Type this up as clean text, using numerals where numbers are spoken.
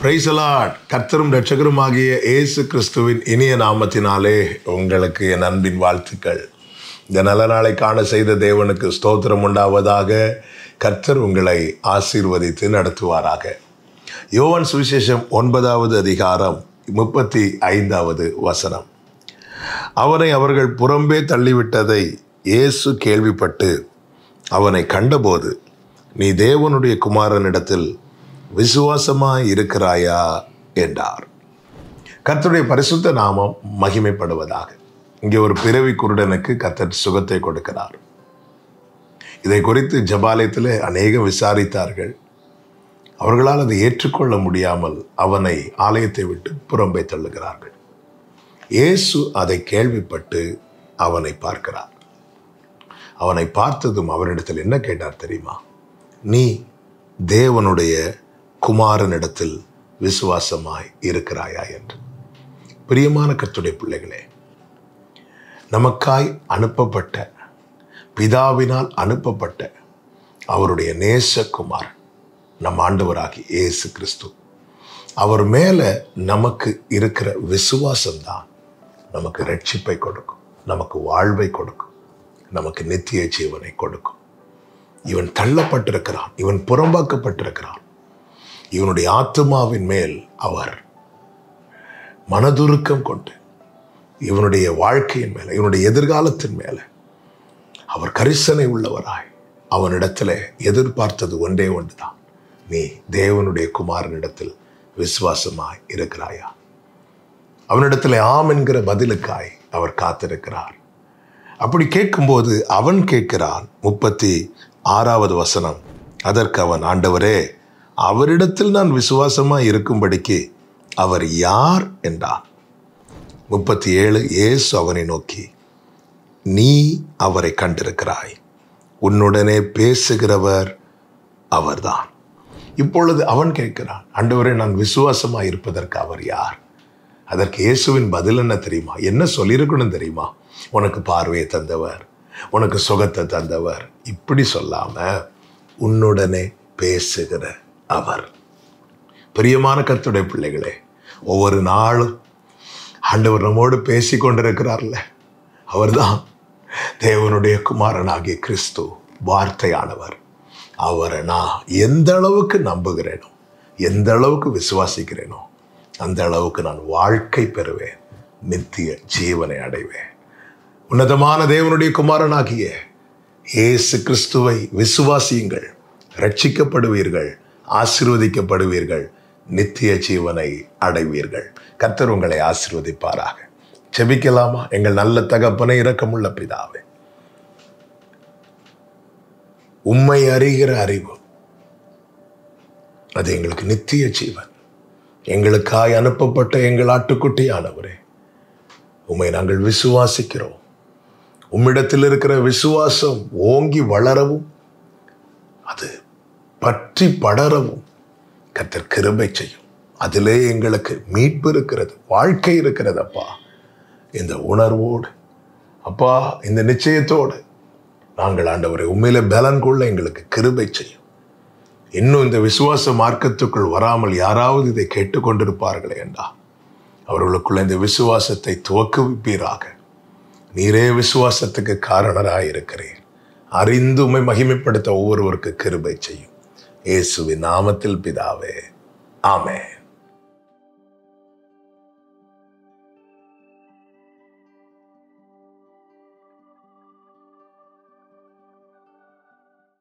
Praise the Lord. கர்த்தரும் இரட்சகருமாகிய இயேசு கிறிஸ்துவின் இனிய நாமத்தினாலே உங்களுக்கு என் அன்பின் வாழ்த்துக்கள். இந்த நல்ல நாளை காண செய்த தேவனுக்கு ஸ்தோத்திரம் உண்டாவதாக. கர்த்தர் உங்களை ஆசீர்வதித்து நடத்துவாராக. யோவான் சுவிசேஷம் 9வது அதிகாரம் 35வது வசனம். அவனை அவர்கள் புறம்பே தள்ளிவிட்டதை இயேசு கேள்விப்பட்டு அவனை கண்டபோது, நீ தேவனுடைய குமாரனிடத்தில் விசுவாசமாய் இருக்கிறாயா என்றார். கர்த்தருடைய பரிசுத்த நாமம் மகிமைப்படுவதாக. இங்கே ஒரு பிறவி குருடனுக்கு கர்த்தர் சுகத்தை கொடுக்கிறார். இதை குறித்து ஜபாலயத்தில் அநேகம் விசாரித்தார்கள். அவர்களால் அதை ஏற்றுக்கொள்ள முடியாமல் அவனை ஆலயத்தை விட்டு புறம்பே தள்ளுகிறார்கள். இயேசு அதை கேள்விப்பட்டு அவனை பார்க்கிறார். அவனை பார்த்ததும் அவரிடத்தில் என்ன கேட்டார் தெரியுமா? நீ தேவனுடைய குமாரனிடத்தில் விசுவாசமாய் இருக்கிறாயா என்று. பிரியமான கர்த்தருடைய பிள்ளைகளே, நமக்காய் அனுப்பப்பட்ட, பிதாவினால் அனுப்பப்பட்ட அவருடைய நேசகுமாரன் நம் ஆண்டவராகி இயேசு கிறிஸ்து. அவர் மேல நமக்கு இருக்கிற விசுவாசம்தான் நமக்கு ரட்சிப்பை கொடுக்கும், நமக்கு வாழ்வை கொடுக்கும், நமக்கு நித்திய ஜீவனை கொடுக்கும். இவன் தள்ளப்பட்டிருக்கிறான், இவன் புறம்பாக்கப்பட்டிருக்கிறான். இவனுடைய ஆத்துமாவின் மேல் அவர் மனதுருக்கம் கொண்டு இவனுடைய வாழ்க்கையின் மேல, இவனுடைய எதிர்காலத்தின் மேல அவர் கரிசனை உள்ளவராய் அவனிடத்துல எதிர்பார்த்தது ஒன்றே ஒன்றுதான். நீ தேவனுடைய குமாரனிடத்தில் விசுவாசமாய் இருக்கிறாயா? அவனிடத்துல ஆம் என்கிற பதிலுக்காய் அவர் காத்திருக்கிறார். அப்படி கேட்கும்போது அவன் கேட்கிறான். 36வது வசனம். அதற்கு அவன், ஆண்டவரே, அவரிடத்தில் நான் விசுவாசமாய் இருக்கும்படிக்கு அவர் யார் என்றான். 37. இயேசு அவனை நோக்கி, நீ அவரை கண்டிருக்கிறாய், உன்னுடனே பேசுகிறவர் அவர்தான். இப்பொழுது அவன் கேட்கிறான், ஆண்டவரே, நான் விசுவாசமாய் இருப்பதற்கு அவர் யார்? அதற்கு இயேசுவின் பதில் என்ன தெரியுமா? என்ன சொல்லியிருக்கணும் தெரியுமா? உனக்கு பார்வையை தந்தவர், உனக்கு சுகத்தை தந்தவர். இப்படி சொல்லாம உன்னுடனே பேசுகிற அவர். பிரியமான கர்த்தருடைய பிள்ளைகளே, ஒவ்வொரு நாளும் ஆண்டவர் நம்மோடு பேசி கொண்டிருக்கிறார்ல, அவர்தான் தேவனுடைய குமாரனாகிய கிறிஸ்து, வார்த்தையானவர். அவரை நான் எந்த அளவுக்கு நம்புகிறேனோ, எந்த அளவுக்கு விசுவாசிக்கிறேனோ, அந்த அளவுக்கு நான் வாழ்க்கை பெறுவேன், நித்திய ஜீவனை அடைவேன். உன்னதமான தேவனுடைய குமாரனாகிய இயேசு கிறிஸ்துவை விசுவாசியுங்கள், ரட்சிக்கப்படுவீர்கள், ஆசீர்வதிக்கப்படுவீர்கள், நித்திய ஜீவனை அடைவீர்கள். கர்த்தர் உங்களை ஆசீர்வதிப்பாராக. ஜெபிக்கலாமா? எங்கள் நல்ல தகப்பனே, இரக்கமுள்ள பிதாவே, உம்மை அறிகிற அறிவு அது எங்களுக்கு நித்திய ஜீவன். எங்களுக்காய் அனுப்பப்பட்ட எங்கள் ஆட்டுக்குட்டியானவரே, உம்மை நாங்கள் விசுவாசிக்கிறோம். உம்மிடத்தில் இருக்கிற விசுவாசம் ஓங்கி வளரவும், அது பற்றி படரவும் கர்த்தர் கிருபை செய்யும். அதிலே எங்களுக்கு மீட்பு இருக்கிறது, வாழ்க்கை இருக்கிறது. அப்பா, இந்த உணர்வோடு, அப்பா, இந்த நிச்சயத்தோடு நாங்கள் ஆண்டவரை உண்மையில பலன் கொள்ள எங்களுக்கு கிருபை செய்யும். இன்னும் இந்த விசுவாச மார்க்கத்துக்குள் வராமல் யாராவது இதை கேட்டுக்கொண்டிருப்பார்களே என்றா, அவர்களுக்குள்ள இந்த விசுவாசத்தை துவக்குவிப்பீராக. நீரே விசுவாசத்துக்கு காரணராய் இருக்கிறீர். அறிந்து உம்மை மகிமைப்படுத்த ஒவ்வொருவருக்கு கிருபை செய்யும். இயேசுவின் நாமத்தில் பிதாவே, ஆமென்.